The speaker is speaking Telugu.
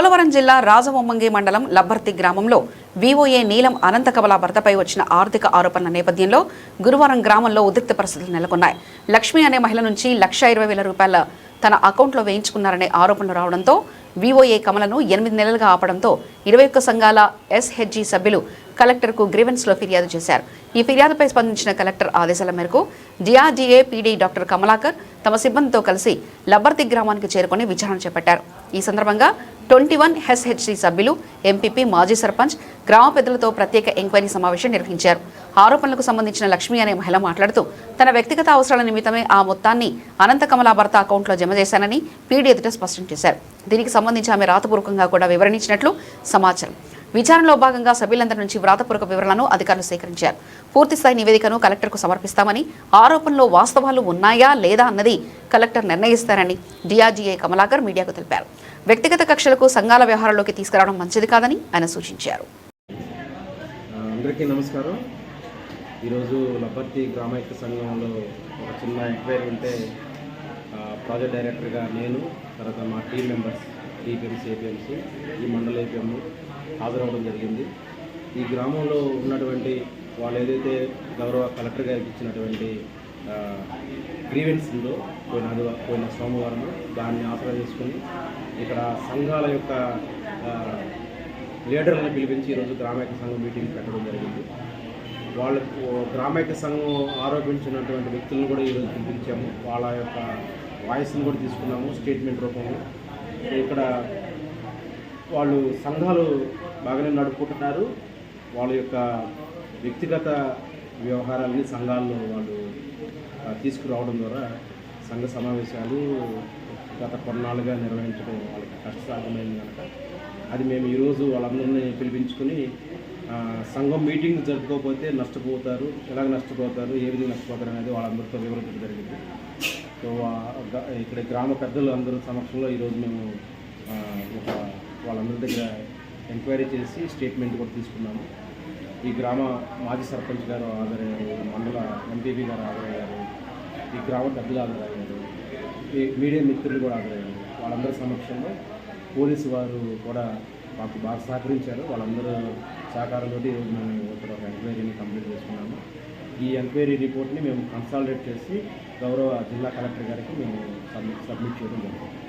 పోలవరం జిల్లా రాజవొమ్మంగి మండలం లబ్బర్తి గ్రామంలో వీఓఏ నీలం అనంతకమల భర్తపై వచ్చిన ఆర్థిక ఆరోపణల నేపథ్యంలో గురువారం గ్రామంలో ఉద్రిక్త పరిస్థితులు నెలకొన్నాయి. లక్ష్మి అనే మహిళ నుంచి ₹1,20,000 తన అకౌంట్లో వేయించుకున్నారనే ఆరోపణలు రావడంతో వీఓఏ కమలను 8 నెలలుగా ఆపడంతో 21 సంఘాల ఎస్హెచ్జీ సభ్యులు కలెక్టర్కు గ్రీవెన్స్లో ఫిర్యాదు చేశారు. ఈ ఫిర్యాదుపై స్పందించిన కలెక్టర్ ఆదేశాల మేరకు డిఆర్డీఏ పీడీ డాక్టర్ కమలాకర్ తమ సిబ్బందితో కలిసి లబ్బర్తి గ్రామానికి చేరుకుని విచారణ చేపట్టారు. ఈ సందర్భంగా 21 ఎస్హెచ్జీ సభ్యులు, ఎంపీపీ, మాజీ సర్పంచ్, గ్రామ పెద్దలతో ప్రత్యేక ఎంక్వైరీ సమావేశం నిర్వహించారు. ఆరోపణలకు సంబంధించిన లక్ష్మి అనే మహిళ మాట్లాడుతూ తన వ్యక్తిగత అవసరాల నిమిత్తమే ఆ మొత్తాన్ని అనంతకమల భర్త అకౌంట్లో జమ చేశానని పీడీ ఎదుట స్పష్టం చేశారు. దీనికి సంబంధించి ఆమె రాతపూర్వకంగా కూడా వివరించినట్లు సమాచారం. విచారణలో భాగంగా సభ్యులందరి నుంచి వ్రాతపూర్వక వివరాలను అధికారులు సేకరించారు. పూర్తిస్థాయి నివేదికను కలెక్టర్కు సమర్పిస్తామని, ఆరోపణలో వాస్తవాలు ఉన్నాయా లేదా అన్నది కలెక్టర్ నిర్ణయిస్తారని డిఆర్డీఏ కమలాకర్ మీడియాకు తెలిపారు. వ్యక్తిగత కక్షలకు సంఘాల వ్యవహారాల్లోకి తీసుకురావడం మంచిది కాదని ఆయన సూచించారు. అందరికీ నమస్కారం. ఈరోజు లబ్బర్తి గ్రామైక్య సంఘంలో ఒక చిన్న ఎంక్వైరీ ఉంటే ప్రాజెక్ట్ డైరెక్టర్గా నేను, తర్వాత మా టీం మెంబర్స్, టీపీఎంసీ, ఏపీఎంసీ, ఈ మండల ఏపీఎం హాజరవడం జరిగింది. ఈ గ్రామంలో ఉన్నటువంటి వాళ్ళు ఏదైతే గౌరవ కలెక్టర్ గారికి ఇచ్చినటువంటి గ్రీవెన్స్ ఉందో పోయిన సోమవారం దాన్ని ఆసరా చేసుకుని ఇక్కడ సంఘాల యొక్క లీడర్లను పిలిపించి ఈరోజు గ్రామైక్య సంఘం మీటింగ్ పెట్టడం జరిగింది. వాళ్ళకు గ్రామైక్య సంఘం ఆరోపించినటువంటి వ్యక్తులను కూడా ఈరోజు పిలిపించాము. వాళ్ళ యొక్క వాయిస్ని కూడా తీసుకున్నాము స్టేట్మెంట్ రూపంలో. ఇక్కడ వాళ్ళు సంఘాలు బాగానే నడుపుకుంటున్నారు. వాళ్ళ యొక్క వ్యక్తిగత వ్యవహారాలని సంఘాల్లో వాళ్ళు తీసుకురావడం ద్వారా సంఘ సమావేశాలు గత కొన్నాళ్ళుగా నిర్వహించడం వాళ్ళకి కష్టసాధ్యమైంది కనుక అది మేము ఈరోజు వాళ్ళందరినీ పిలిపించుకుని సంఘం మీటింగ్ జరుపుకోకపోతే నష్టపోతారు, ఎలాగ నష్టపోతారు, ఏ విధంగా నష్టపోతారు అనేది వాళ్ళందరితో వివరించడం జరిగింది. సో ఇక్కడ గ్రామ పెద్దలు అందరూ సమక్షంలో ఈరోజు మేము వాళ్ళందరి దగ్గర ఎంక్వైరీ చేసి స్టేట్మెంట్ కూడా తీసుకున్నాము. ఈ గ్రామ మాజీ సర్పంచ్ గారు హాజరయ్యారు, మండల ఎంపీపీ గారు హాజరయ్యారు, ఈ గ్రామ పెద్దలు హాజరయ్యారు, ఈ మీడియా మిత్రులు కూడా హాజరయ్యారు. వాళ్ళందరి సమక్షంలో పోలీసు వారు కూడా మాకు బాగా సహకరించారు. వాళ్ళందరూ సహకారంతో ఈరోజు మేము ఇక్కడ ఒక ఎంక్వైరీని కంప్లీట్ చేసుకున్నాము. ఈ ఎంక్వైరీ రిపోర్ట్ని మేము కన్సాలిడేట్ చేసి గౌరవ జిల్లా కలెక్టర్ గారికి మేము సబ్మిట్ చేయడం జరుగుతుంది.